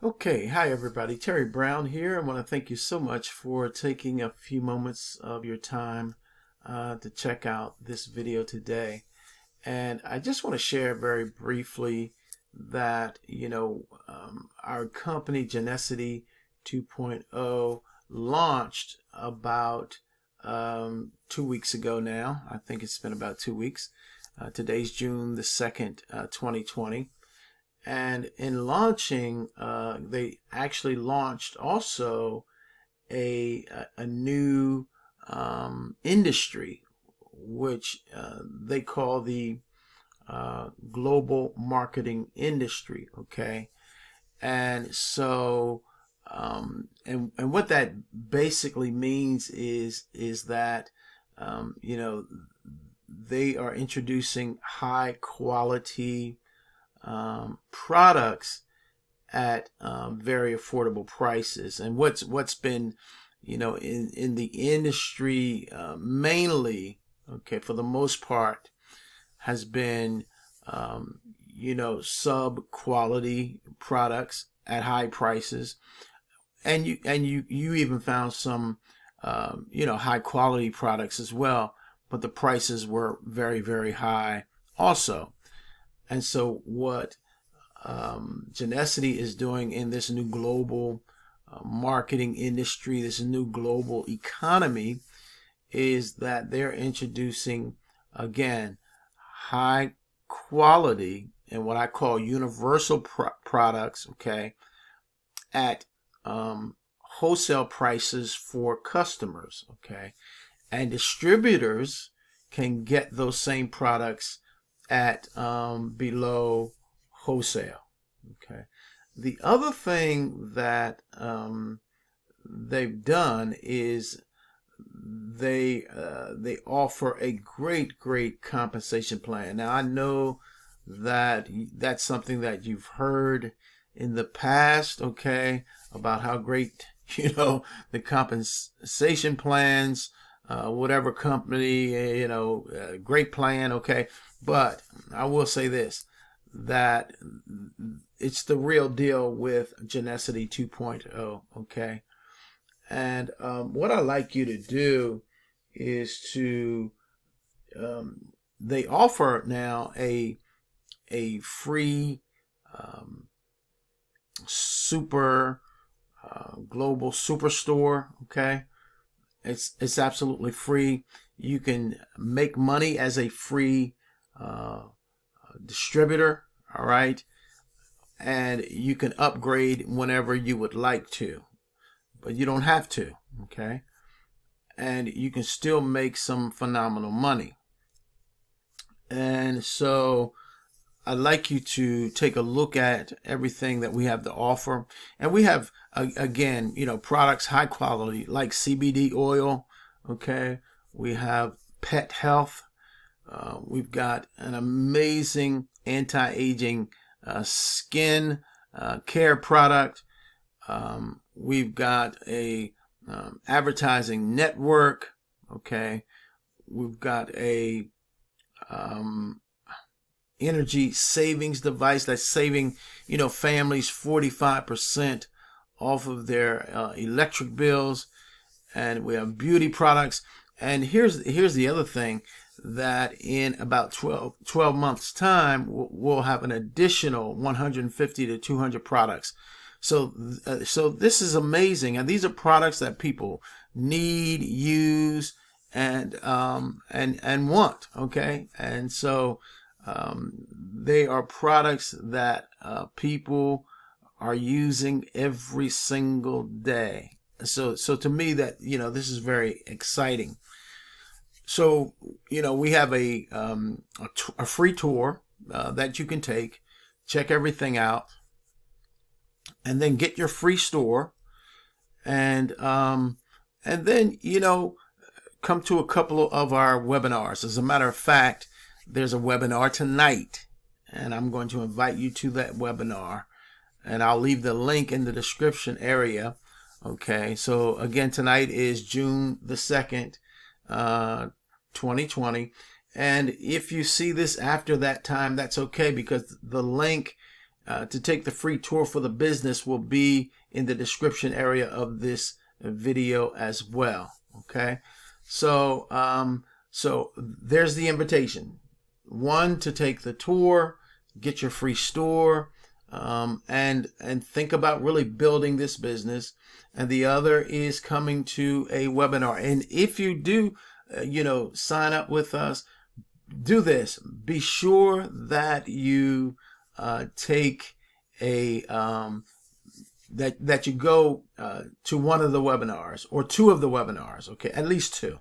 Okay, hi everybody. Terry Brown here. I want to thank you so much for taking a few moments of your time to check out this video today. And I just want to share very briefly that, our company Genusity 2.0 launched about 2 weeks ago now. I think it's been about 2 weeks. Today's June the 2nd, 2020. And in launching, they actually launched also a new industry, which they call the global marketing industry. Okay, and so and what that basically means is that they are introducing high quality products at very affordable prices. And what's been in the industry mainly, okay, for the most part, has been sub quality products at high prices, and you even found some high quality products as well, but the prices were very, very high also. And so what Genusity is doing in this new global marketing industry, this new global economy, is that they're introducing, again, high quality and what I call universal products, okay, at wholesale prices for customers, okay, and distributors can get those same products at below wholesale. Okay. The other thing that they've done is they offer a great compensation plan. Now I know that that's something that you've heard in the past, okay, about how great the compensation plans, whatever company, great plan, okay. But I will say this, that it's the real deal with Genusity 2.0, okay? And what I like you to do is to, they offer now a free super global superstore, okay? It's absolutely free. You can make money as a free distributor, all right, and you can upgrade whenever you would like to, but you don't have to, okay, and you can still make some phenomenal money. And so I'd like you to take a look at everything that we have to offer. And we have, again, products high quality like CBD oil, okay, we have pet health. We've got an amazing anti-aging skin care product. We've got a advertising network. Okay, we've got a energy savings device that's saving families 45% off of their electric bills. And we have beauty products. And here's the other thing, that in about 12 months time we'll have an additional 150 to 200 products. So this is amazing, and these are products that people need, use, and want, okay? And so they are products that people are using every single day. So to me, that this is very exciting. So we have a free tour that you can take, check everything out, and then get your free store, and then come to a couple of our webinars. As a matter of fact, there's a webinar tonight, and I'm going to invite you to that webinar, and I'll leave the link in the description area. Okay, so again, tonight is June the 2nd, 2020, and if you see this after that time, that's okay, because the link to take the free tour for the business will be in the description area of this video as well. Okay, so so there's the invitation. One, to take the tour, get your free store, and think about really building this business. And the other is coming to a webinar. And if you do, sign up with us, do this. Be sure that you take a that you go to one of the webinars or two of the webinars. Okay, at least two.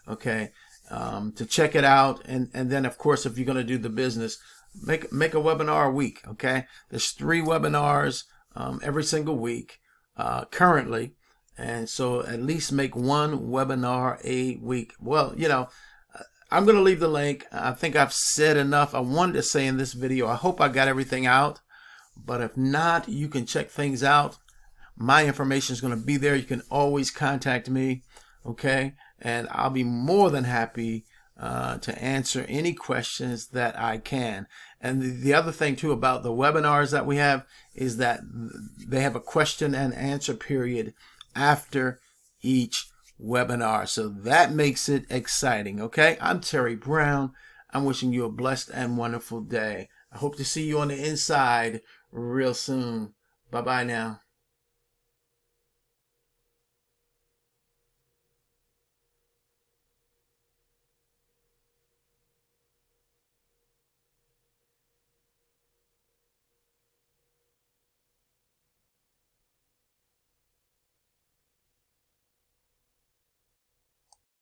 Okay, to check it out, and then of course, if you're going to do the business, make a webinar a week. Okay, there's 3 webinars every single week currently, and so at least make 1 webinar a week. Well, I'm going to leave the link. I think I've said enough I wanted to say in this video. I hope I got everything out, but if not, you can check things out. My information is going to be there. You can always contact me, okay? And I'll be more than happy to answer any questions that I can. And the other thing too about the webinars that we have is that they have a question and answer period after each webinar. So that makes it exciting, okay? I'm Terry Brown. I'm wishing you a blessed and wonderful day. I hope to see you on the inside real soon. Bye-bye now.